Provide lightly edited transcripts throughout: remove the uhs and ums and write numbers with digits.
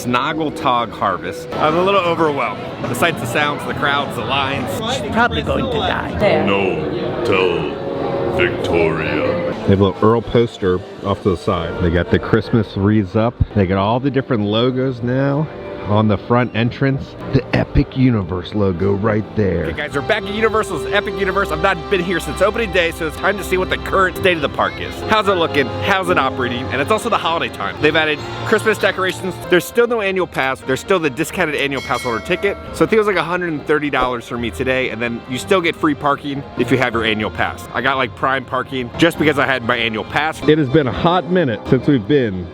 Snoggle-tog harvest. I was a little overwhelmed. The sights, the sounds, the crowds, the lines. She's probably going to die. There. No, tell Victoria. They have a little Earl poster off to the side. They got the Christmas wreaths up. They got all the different logos now on the front entrance. The Epic Universe logo right there. Okay guys, we're back at Universal's Epic Universe. I've not been here since opening day, so it's time to see what the current state of the park is. How's it looking? How's it operating? And it's also the holiday time. They've added Christmas decorations. There's still no annual pass. There's still the discounted annual pass holder ticket. So I think it was like $130 for me today, and then you still get free parking if you have your annual pass. I got like prime parking just because I had my annual pass. It has been a hot minute since we've been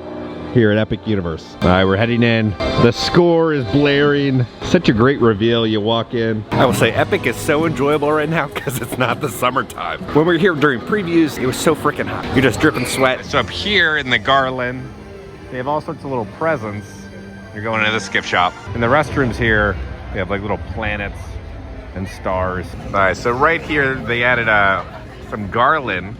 here at Epic Universe. All right, we're heading in. The score is blaring. Such a great reveal. You walk in. I will say Epic is so enjoyable right now because it's not the summertime. When we were here during previews, it was so freaking hot. You're just dripping sweat. So up here in the Garland, they have all sorts of little presents. You're going into this gift shop. In the restrooms here, they have like little planets and stars. All right, so right here, they added some garland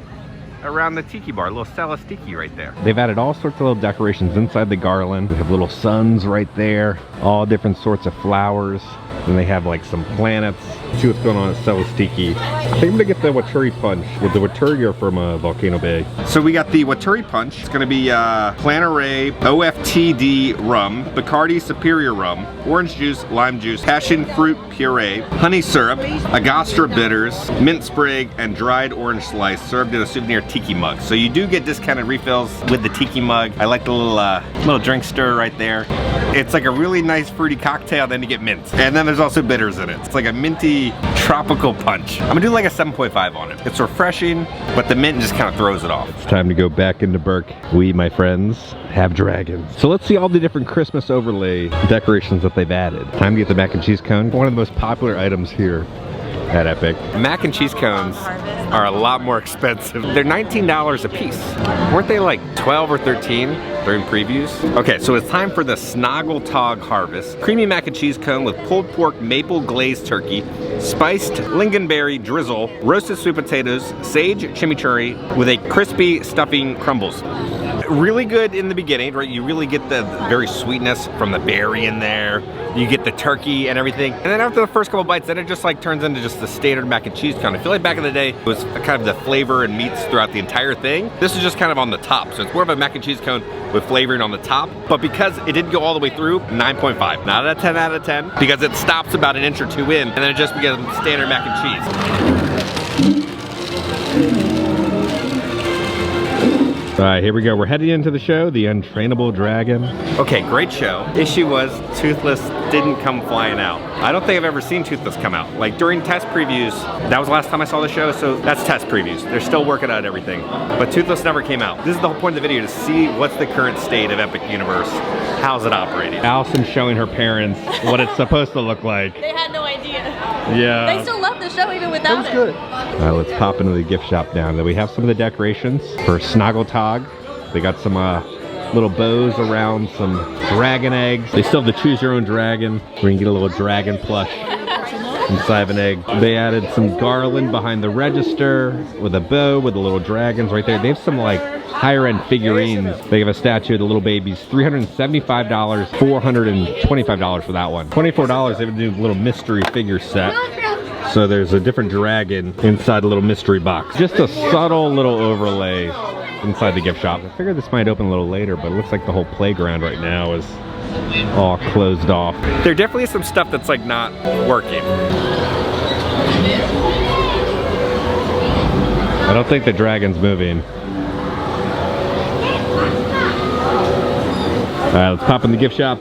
around the Tiki bar, a little Celis Tiki right there. They've added all sorts of little decorations inside the garland. We have little suns right there, all different sorts of flowers. Then they have like some planets. See what's going on at Celis Tiki. I think I'm gonna get the Waturi Punch with the Waturi from Volcano Bay. So we got the Waturi Punch. It's gonna be Plantaray OFTD rum, Bacardi Superior rum, orange juice, lime juice, passion fruit puree, honey syrup, Agostra bitters, mint sprig, and dried orange slice served in a souvenir Tiki mug. So you do get discounted refills with the Tiki mug. I like the little drink stir right there. It's like a really nice fruity cocktail, then you get mint. And then there's also bitters in it. It's like a minty tropical punch. I'm gonna do like a 7.5 on it. It's refreshing, but the mint just kind of throws it off. It's time to go back into Burke. We, my friends, have dragons. So let's see all the different Christmas overlay decorations that they've added. Time to get the mac and cheese cone. One of the most popular items here at Epic. Mac and cheese cones are a lot more expensive. They're $19 a piece. Weren't they like 12 or 13 during previews? Okay, so it's time for the Snoggle-tog harvest. Creamy mac and cheese cone with pulled pork maple glazed turkey, spiced lingonberry drizzle, roasted sweet potatoes, sage chimichurri with a crispy stuffing crumbles. Really good in the beginning, right? You really get the very sweetness from the berry in there. You get the turkey and everything. And then after the first couple bites, then it just like turns into just the standard mac and cheese cone. I feel like back in the day, it was kind of the flavor and meats throughout the entire thing. This is just kind of on the top. So it's more of a mac and cheese cone with flavoring on the top. But because it didn't go all the way through, 9.5. Not a 10 out of 10, because it stops about an inch or two in, and then it just becomes standard mac and cheese. All right, here we go. We're heading into the show, The Untrainable Dragon. Okay, great show. Issue was Toothless didn't come flying out. I don't think I've ever seen Toothless come out. Like during test previews, that was the last time I saw the show, so that's test previews. They're still working out everything. But Toothless never came out. This is the whole point of the video, to see what's the current state of Epic Universe. How's it operating? Allison's showing her parents what it's supposed to look like. They had no idea. Yeah. They still love the show even without it. Good. All right, let's pop into the gift shop down there. We have some of the decorations for Snoggle-tog. They got some little bows around some dragon eggs. They still have the choose your own dragon, where you can get a little dragon plush inside of an egg. They added some garland behind the register with a bow with the little dragons right there. They have some like higher end figurines. They have a statue of the little babies. $375, $425 for that one. $24, they have a new little mystery figure set. So there's a different dragon inside a little mystery box. Just a subtle little overlay inside the gift shop. I figured this might open a little later, but it looks like the whole playground right now is all closed off. There definitely is some stuff that's like not working. I don't think the dragon's moving. Alright, let's pop in the gift shop.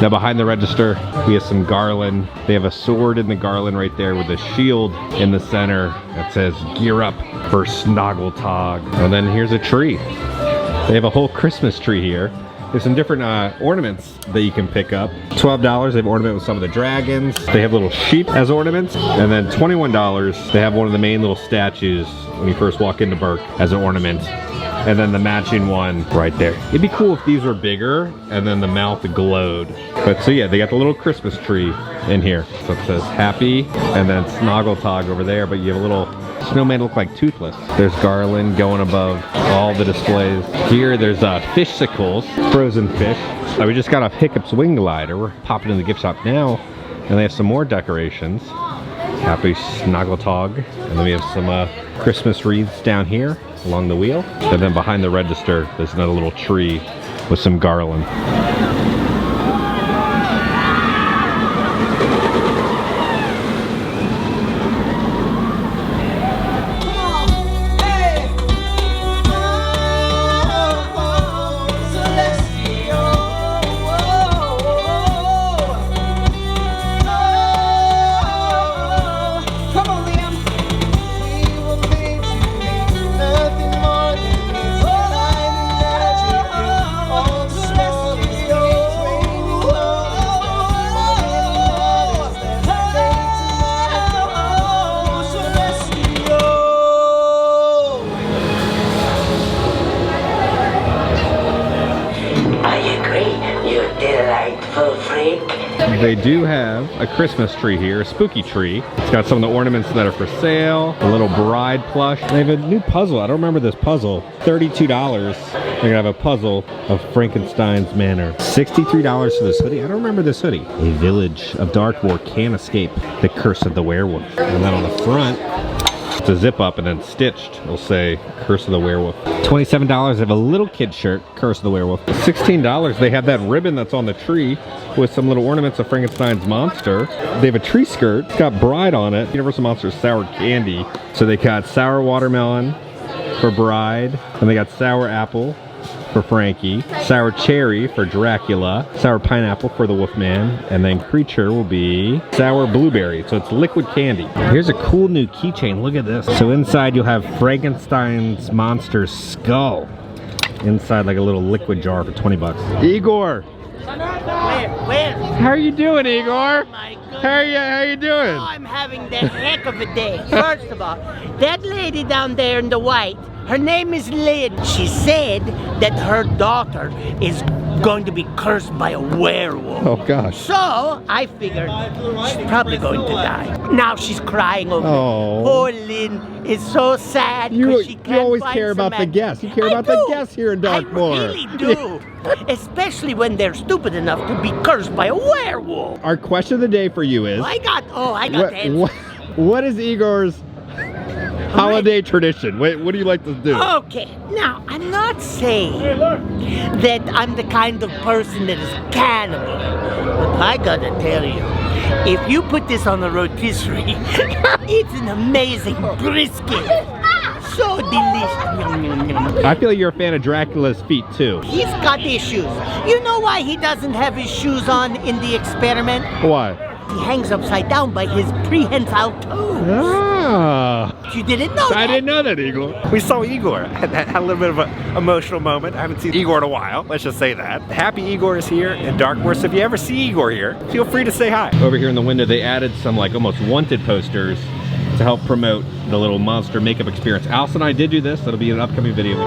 Now behind the register, we have some garland. They have a sword in the garland right there with a shield in the center that says, "Gear up for Snoggle-tog." And then here's a tree. They have a whole Christmas tree here. There's some different ornaments that you can pick up. $12, they have ornament with some of the dragons. They have little sheep as ornaments. And then $21, they have one of the main little statues when you first walk into Burke as an ornament. and then the matching one right there. It'd be cool if these were bigger and then the mouth glowed. But so yeah, they got the little Christmas tree in here. So it says happy and then Snoggletog over there, but you have a little snowman look like Toothless. There's garland going above all the displays. Here there's fishsicles, frozen fish. We just got off Hiccup's Wing Glider. We're popping in the gift shop now, and they have some more decorations. Happy Snoggletog. And then we have some Christmas wreaths down here along the wheel. And then behind the register, there's another little tree with some garland. They do have a Christmas tree here, a spooky tree. It's got some of the ornaments that are for sale, a little bride plush. They have a new puzzle. I don't remember this puzzle. $32. They're gonna have a puzzle of Frankenstein's Manor. $63 for this hoodie. I don't remember this hoodie. A village of Darkmoor can't escape the curse of the werewolf. And then on the front, it's a zip up and then stitched. It'll say Curse of the Werewolf. $27. They have a little kid shirt, Curse of the Werewolf. $16. They have that ribbon that's on the tree with some little ornaments of Frankenstein's monster. They have a tree skirt. It's got Bride on it. Universal Monsters sour candy. So they got sour watermelon for Bride, and they got sour apple for Frankie, sour cherry for Dracula, sour pineapple for the Wolfman, and then creature will be sour blueberry. So it's liquid candy. Here's a cool new keychain. Look at this. So inside you'll have Frankenstein's monster's skull. Inside like a little liquid jar for 20 bucks. Igor! Where? How are you doing, Igor? Oh my goodness. How are you doing? Oh, I'm having the heck of a day. First of all, that lady down there in the white, her name is Lynn. She said that her daughter is going to be cursed by a werewolf. Oh gosh. So I figured she's probably going to die. Now she's crying over Oh. it. Poor Lynn is so sad because she can't You always find care about the some guests. You care I about the do. guests here in Darkmoor. I really do. Especially when they're stupid enough to be cursed by a werewolf. Our question of the day for you is, I got that. what is Igor's holiday tradition? What do you like to do? Okay, now I'm not saying that I'm the kind of person that is cannibal, but I gotta tell you, if you put this on a rotisserie, it's an amazing brisket. So delicious. I feel you're a fan of Dracula's feet too. He's got issues. You know why he doesn't have his shoes on in the experiment? Why? He hangs upside down by his prehensile toes. Ah. You didn't know that? I didn't know that, Igor. We saw Igor. Had a little bit of an emotional moment. I haven't seen Igor in a while. Let's just say that. Happy Igor is here in Darkmoor. So if you ever see Igor here, feel free to say hi. Over here in the window, they added some like almost wanted posters to help promote the little monster makeup experience. Allison and I did do this. That'll be an upcoming video.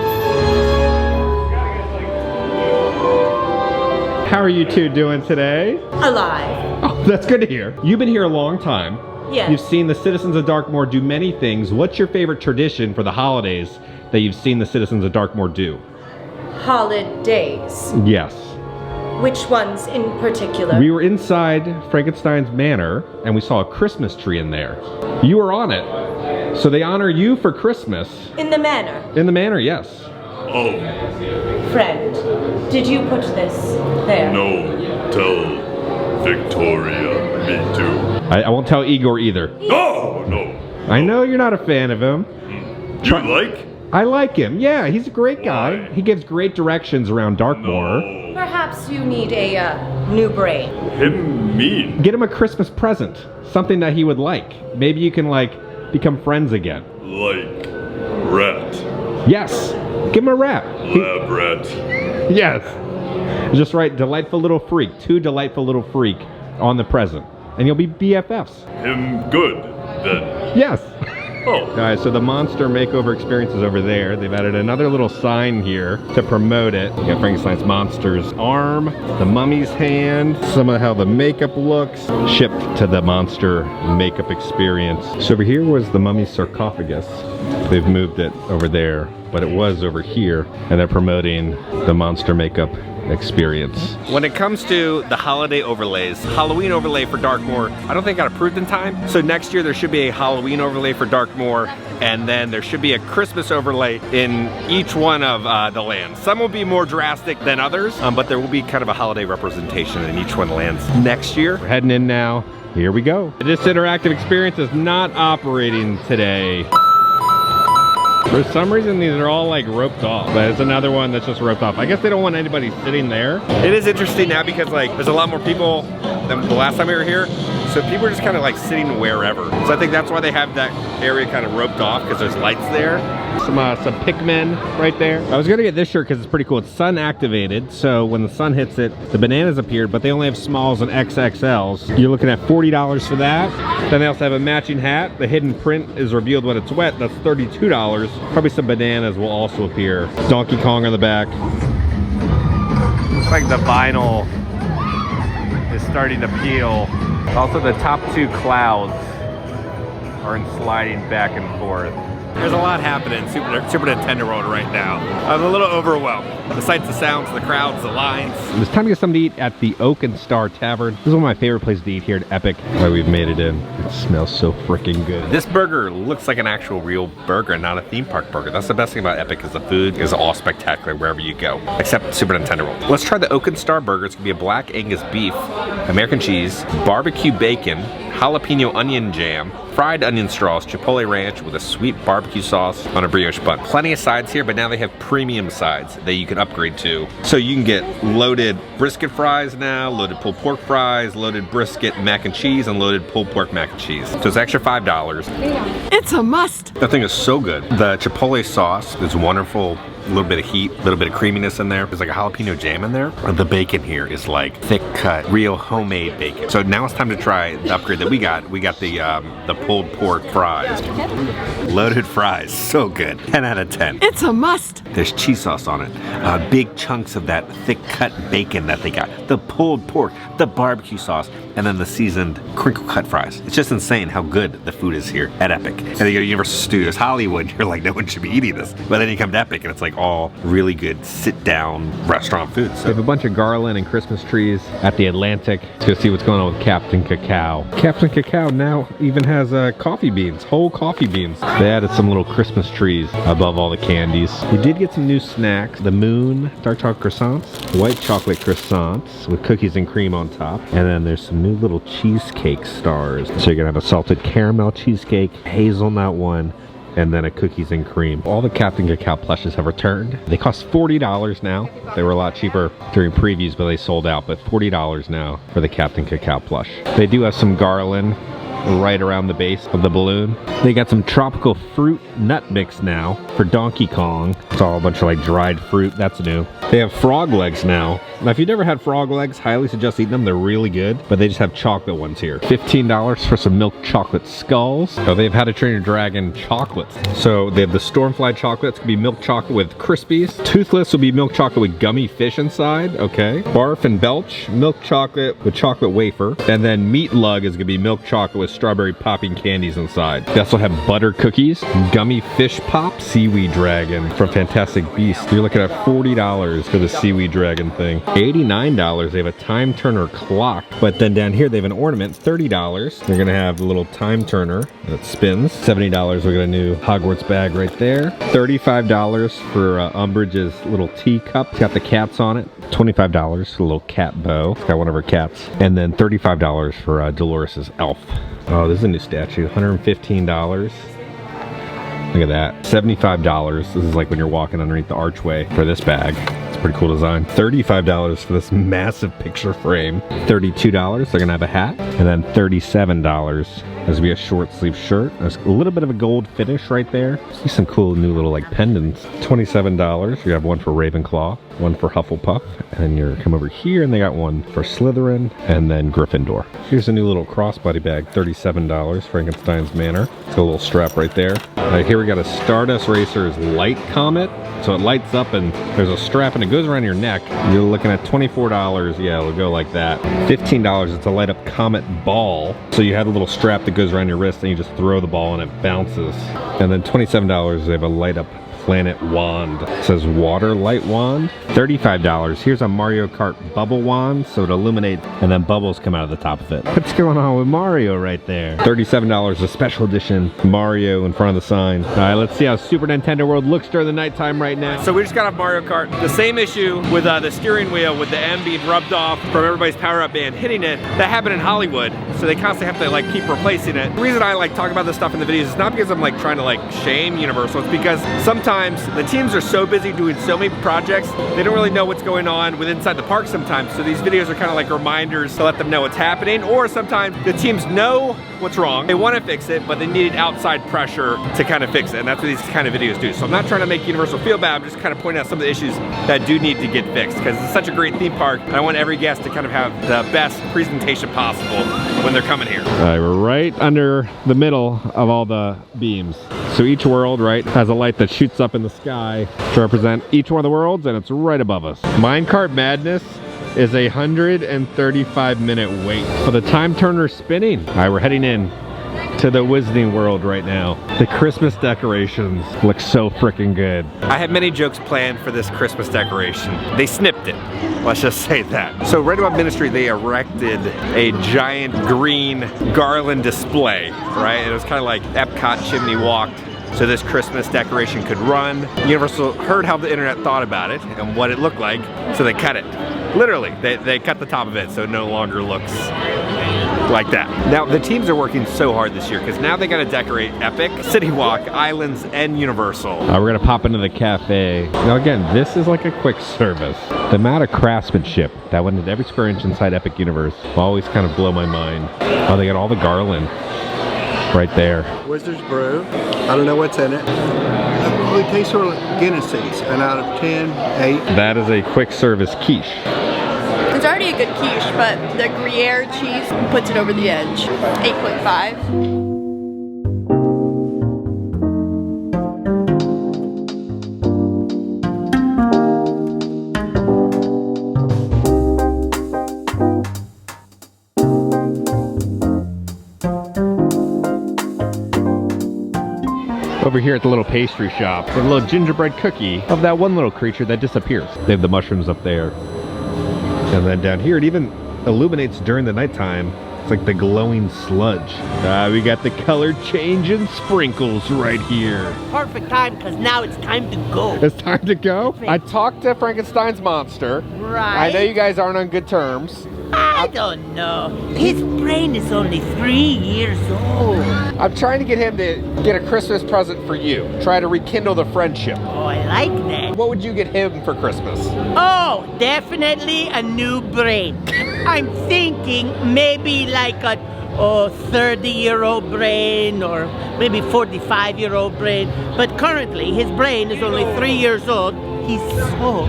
How are you two doing today? Alive. Oh, that's good to hear. You've been here a long time. Yes. You've seen the citizens of Darkmoor do many things. What's your favorite tradition for the holidays that you've seen the citizens of Darkmoor do? Holidays. Yes. Which ones in particular? We were inside Frankenstein's Manor and we saw a Christmas tree in there. You were on it. So they honor you for Christmas. In the manor. In the manor, yes. Oh, Friend, did you put this there? no. Tell Victoria me too. I won't tell Igor either. No, no. I know you're not a fan of him. You like? I like him. Yeah, he's a great guy. Why? He gives great directions around Darkmoor. No. Perhaps you need a new brain. Him mean. Get him a Christmas present. Something that he would like. Maybe you can like become friends again. Like rat. Yes. Give him a rap. Lab rat. Yes. Just write delightful little freak. 2 delightful little freak on the present. And you'll be BFFs. Him good then. Yes. Oh. Alright, so the monster makeover experience is over there. They've added another little sign here to promote it. You got Frankenstein's monster's arm, the mummy's hand, some of how the makeup looks, shipped to the monster makeup experience. So over here was the mummy's sarcophagus. They've moved it over there, but it was over here, and they're promoting the monster makeup experience. When it comes to the holiday overlays, Halloween overlay for Darkmoor, I don't think got approved in time. So next year there should be a Halloween overlay for Darkmoor, and then there should be a Christmas overlay in each one of the lands. Some will be more drastic than others, but there will be kind of a holiday representation in each one of the lands next year. We're heading in now. Here we go. This interactive experience is not operating today. For some reason, these are all like roped off, but it's another one that's just roped off. I guess they don't want anybody sitting there. It is interesting now because like there's a lot more people than the last time we were here. So people are just kind of like sitting wherever. So I think that's why they have that area kind of roped off, because there's lights there. Some Pikmin right there. I was gonna get this shirt because it's pretty cool. It's sun activated, so when the sun hits it, the bananas appeared, but they only have smalls and XXLs. You're looking at $40 for that. Then they also have a matching hat. The hidden print is revealed when it's wet. That's $32. Probably some bananas will also appear. Donkey Kong on the back. Looks like the vinyl is starting to peel. Also, the top two clouds are sliding back and forth. There's a lot happening in Super Nintendo World right now. I'm a little overwhelmed. The sights, the sounds, the crowds, the lines. It's time to get something to eat at the Oak and Star Tavern. This is one of my favorite places to eat here at Epic. Why we've made it in. It smells so freaking good. This burger looks like an actual real burger, not a theme park burger. That's the best thing about Epic, is the food is all spectacular wherever you go, except Super Nintendo World. Let's try the Oak and Star burger. It's gonna be a black Angus beef, American cheese, barbecue bacon, jalapeno onion jam, fried onion straws, chipotle ranch with a sweet barbecue sauce on a brioche bun. Plenty of sides here, but now they have premium sides that you can upgrade to. So you can get loaded brisket fries now, loaded pulled pork fries, loaded brisket mac and cheese, and loaded pulled pork mac and cheese. So it's extra $5. It's a must. That thing is so good. The chipotle sauce is wonderful. A little bit of heat, a little bit of creaminess in there. There's like a jalapeno jam in there. The bacon here is like thick cut, real homemade bacon. So now it's time to try the upgrade that we got. We got the pulled pork fries. Loaded fries, so good. 10 out of 10. It's a must. There's cheese sauce on it. Big chunks of that thick cut bacon that they got. The pulled pork, the barbecue sauce, and then the seasoned crinkle cut fries. It's just insane how good the food is here at Epic. And then you go to Universal Studios Hollywood, you're like, no one should be eating this. But then you come to Epic and it's like all really good sit-down restaurant food. So. They have a bunch of garland and Christmas trees at the Atlantic. Let's go see what's going on with Captain Cacao. Captain Cacao now even has coffee beans, whole coffee beans. They added some little Christmas trees above all the candies. We did get some new snacks. The Moon dark chocolate croissants, white chocolate croissants with cookies and cream on top. And then there's some new little cheesecake stars. So you're gonna have a salted caramel cheesecake, hazelnut one, and then a cookies and cream. All the Captain Cacao plushes have returned. They cost $40 now. They were a lot cheaper during previews, but they sold out. But $40 now for the Captain Cacao plush. They do have some garland right around the base of the balloon. They got some tropical fruit nut mix now for Donkey Kong. It's all a bunch of like dried fruit. That's new. They have frog legs now. Now, if you've never had frog legs, highly suggest eating them. They're really good, but they just have chocolate ones here. $15 for some milk chocolate skulls. Oh, they have How to Train Your Dragon chocolates. So they have the Stormfly chocolate. It's gonna be milk chocolate with Crispies. Toothless will be milk chocolate with gummy fish inside. Okay. Barf and Belch, milk chocolate with chocolate wafer. And then Meat Lug is gonna be milk chocolate with strawberry popping candies inside. They also have butter cookies, gummy fish pop, seaweed dragon from Fantastic Beasts. You're looking at $40 for the seaweed dragon thing. $89. They have a time turner clock, but then down here they have an ornament, $30. They're gonna have the little time turner that spins. $70. We got a new Hogwarts bag right there. $35 for Umbridge's little teacup. It's got the cats on it. $25 for a little cat bow. It's got one of her cats. And then $35 for Dolores's elf. Oh, this is a new statue. $115. Look at that. $75. This is like when you're walking underneath the archway for this bag. It's a pretty cool design. $35 for this massive picture frame. $32. They're gonna have a hat. And then $37 There's gonna be a short sleeve shirt. There's a little bit of a gold finish right there. See some cool new little like pendants. $27. You have one for Ravenclaw, one for Hufflepuff, and you come over here and they got one for Slytherin and then Gryffindor. Here's a new little crossbody bag, $37, Frankenstein's Manor. It's got a little strap right there. Here we got a Stardust Racers Light Comet. So it lights up and there's a strap and it goes around your neck. You're looking at $24. Yeah, it'll go like that. $15, it's a light up Comet ball. So you have a little strap that goes around your wrist and you just throw the ball and it bounces. And then $27, they have a light up Planet Wand. It says Water Light Wand. $35. Here's a Mario Kart Bubble Wand, so it illuminates and then bubbles come out of the top of it. What's going on with Mario right there? $37, a special edition Mario in front of the sign. All right, let's see how Super Nintendo World looks during the nighttime right now. So we just got off Mario Kart. The same issue with the steering wheel with the M being rubbed off from everybody's power-up band hitting it. That happened in Hollywood, so they constantly have to like keep replacing it. The reason I like talking about this stuff in the videos is not because I'm like trying to like shame Universal. It's because sometimes the teams are so busy doing so many projects, they don't really know what's going on with inside the park sometimes. So these videos are kind of like reminders to let them know what's happening. Or sometimes the teams know what's wrong, they want to fix it, but they need outside pressure to kind of fix it. And that's what these kind of videos do. So I'm not trying to make Universal feel bad, I'm just kind of pointing out some of the issues that do need to get fixed, because it's such a great theme park. And I want every guest to kind of have the best presentation possible when they're coming here. All right, we're right under the middle of all the beams. So each world, right, has a light that shoots up in the sky to represent each one of the worlds, and it's right above us. Minecart Madness is a 135-minute wait for the time turner spinning. All right, we're heading in to the Wizarding World right now. The Christmas decorations look so freaking good. I had many jokes planned for this Christmas decoration. They snipped it, let's just say that. So right above Ministry, they erected a giant green garland display, right? It was kind of like Epcot Chimney walked, so this Christmas decoration could run. Universal heard how the internet thought about it and what it looked like, so they cut it. Literally, they cut the top of it so it no longer looks like that. Now, the teams are working so hard this year because now they gotta decorate Epic, City Walk, Islands, and Universal. We're gonna pop into the cafe. Now again, this is like a quick service. The amount of craftsmanship that went into every square inch inside Epic Universe will always kind of blow my mind. Oh, they got all the garland right there. Wizard's Brew. I don't know what's in it. It tastes sort of like Guinnesses, and out of 10, 8. That is a quick service quiche. It's already a good quiche, but the Gruyere cheese puts it over the edge. 8.5. Over here at the little pastry shop, a little gingerbread cookie of that one little creature that disappears. They have the mushrooms up there. And then down here, it even illuminates during the nighttime. It's like the glowing sludge. We got the color changing sprinkles right here. Perfect time, because now it's time to go. It's time to go? I talked to Frankenstein's monster. Right. I know you guys aren't on good terms. I don't know. His brain is only 3 years old. I'm trying to get him to get a Christmas present for you. Try to rekindle the friendship. Oh, I like that. What would you get him for Christmas? Oh, definitely a new brain. I'm thinking maybe like a 30-year-old brain or maybe 45-year-old brain. But currently, his brain is only 3 years old. He's so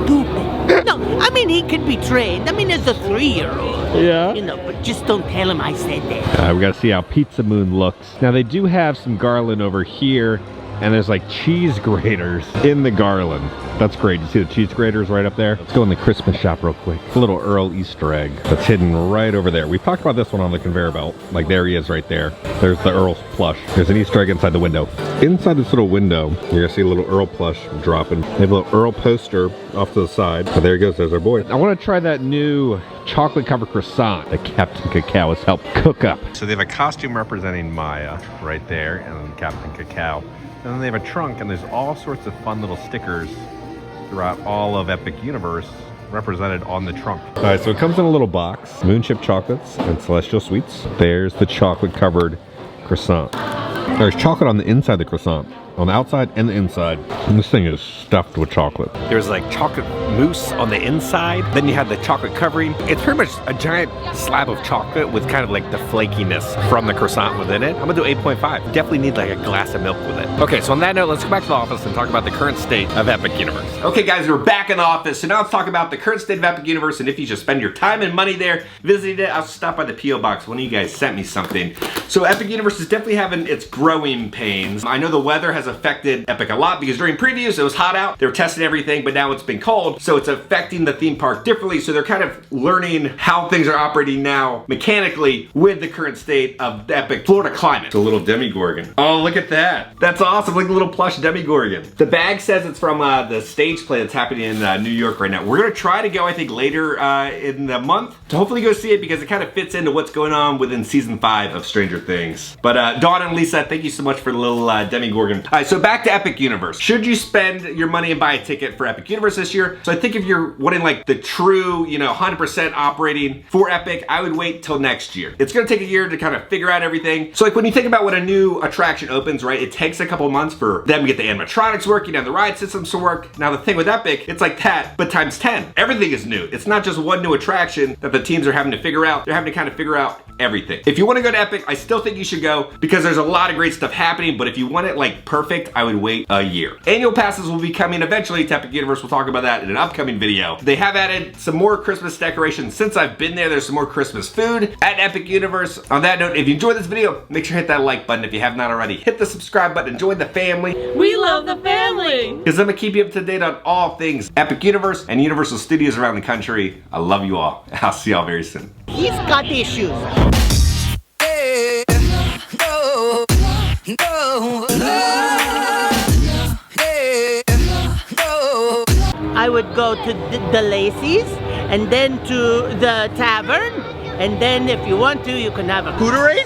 stupid. No, I mean, he could be trained. I mean, as a 3-year-old. Yeah. You know, but just don't tell him I said that. We gotta see how Pizza Moon looks. Now, they do have some garland over here, and there's like cheese graters in the garland. That's great. You see the cheese graters right up there? Let's go in the Christmas shop real quick. A little Earl Easter egg that's hidden right over there. We've talked about this one on the conveyor belt. Like, there he is right there. There's the Earl plush. There's an Easter egg inside the window. Inside this little window, you're gonna see a little Earl plush dropping. They have a little Earl poster off to the side. But there he goes, there's our boy. I wanna try that new chocolate covered croissant that Captain Cacao has helped cook up. So they have a costume representing Maya right there, and then Captain Cacao. And then they have a trunk, and there's all sorts of fun little stickers throughout all of Epic Universe represented on the trunk. All right, so it comes in a little box. Moonship chocolates and celestial sweets. There's the chocolate covered croissant. There's chocolate on the inside of the croissant. on the outside and the inside. And this thing is stuffed with chocolate. There's like chocolate mousse on the inside. Then you have the chocolate covering. It's pretty much a giant slab of chocolate with kind of like the flakiness from the croissant within it. I'm gonna do 8.5. Definitely need like a glass of milk with it. Okay, so on that note, let's go back to the office and talk about the current state of Epic Universe. Okay guys, we're back in the office. So now let's talk about the current state of Epic Universe and if you should spend your time and money there visiting it. I'll stop by the P.O. box. One of you guys sent me something. So Epic Universe is definitely having its growing pains. I know the weather has affected Epic a lot because during previews it was hot out. They were testing everything, but now it's been cold. So it's affecting the theme park differently. So they're kind of learning how things are operating now mechanically with the current state of the Epic Florida climate. It's a little Demigorgon. Oh, look at that. That's awesome. Look at the little plush Demigorgon. The bag says it's from the stage play that's happening in New York right now. We're gonna try to go, I think, later in the month to hopefully go see it because it kind of fits into what's going on within season 5 of Stranger Things. But Dawn and Lisa, thank you so much for the little Demigorgon. All right, so back to Epic Universe. Should you spend your money and buy a ticket for Epic Universe this year? So I think if you're wanting like the true, 100% operating for Epic, I would wait till next year. It's gonna take a year to kind of figure out everything. So like when you think about when a new attraction opens, right, it takes a couple months for them to get the animatronics working and the ride systems to work. Now the thing with Epic, it's like that, but times 10. Everything is new. It's not just one new attraction that the teams are having to figure out. They're having to kind of figure out everything. If you want to go to Epic, I still think you should go because there's a lot of great stuff happening, but if you want it like perfect, I would wait a year. Annual passes will be coming eventually to Epic Universe. We'll talk about that in an upcoming video. They have added some more Christmas decorations. Since I've been there, there's some more Christmas food at Epic Universe. On that note, if you enjoyed this video, make sure to hit that like button. If you have not already, hit the subscribe button. Join the family. We love the family. Because I'm gonna keep you up to date on all things Epic Universe and Universal Studios around the country. I love you all. I'll see y'all very soon. He's got issues. I would go to the Lacey's and then to the tavern, and then if you want to, you can have a Cooterade.